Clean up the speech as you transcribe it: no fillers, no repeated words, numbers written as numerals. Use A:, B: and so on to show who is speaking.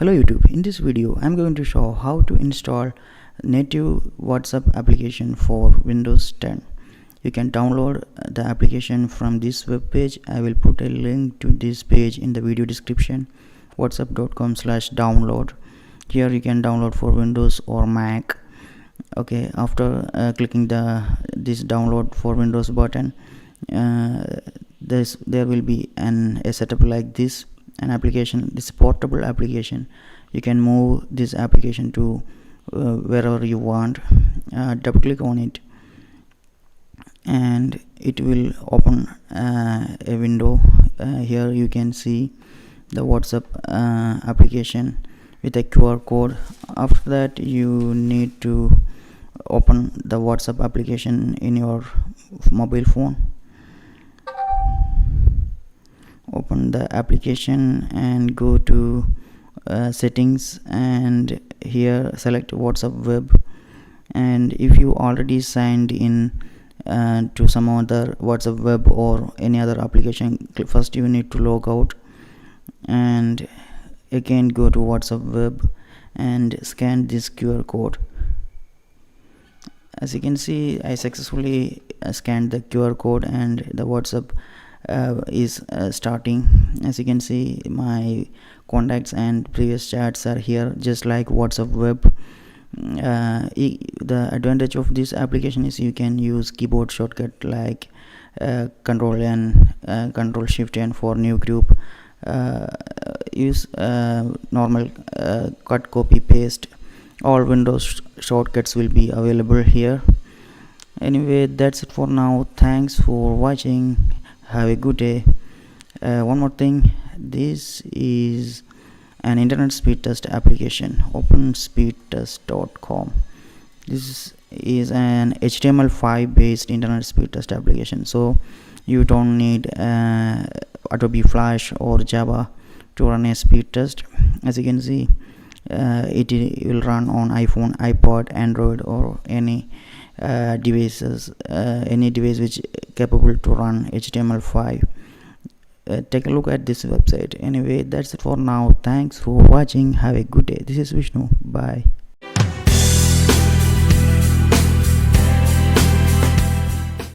A: Hello YouTube, in this video I'm going to show how to install native WhatsApp application for Windows 10. You can download the application from this web page. I will put a link to this page in the video description, whatsapp.com/download. Here you can download for Windows or Mac. Okay, after clicking this download for Windows button, there will be a setup like this. An application, this portable application. You can move this application to wherever you want. Double click on it and it will open a window. Here you can see the WhatsApp application with a QR code. After that, you need to open the WhatsApp application in your mobile phone. Open the application and go to settings, and here select WhatsApp web. And if you already signed in to some other WhatsApp web or any other application, first you need to log out and again go to WhatsApp web and scan this QR code. As you can see, I successfully scanned the QR code and the WhatsApp is starting. As you can see, my contacts and previous chats are here, just like WhatsApp web. The advantage of this application is you can use keyboard shortcut like Control N, Control Shift N for new group. Use normal cut, copy, paste. All Windows shortcuts will be available here. Anyway, that's it for now. Thanks for watching. Have a good day. One more thing, this is an internet speed test application, openspeedtest.com. This is an HTML5 based internet speed test application, so you don't need Adobe Flash or Java to run a speed test. As you can see, it will run on iPhone, iPod, Android, or any devices, any device which capable to run HTML5. Take a look at this website. Anyway, that's it for now. Thanks for watching. Have a good day. This is Vishnu. Bye.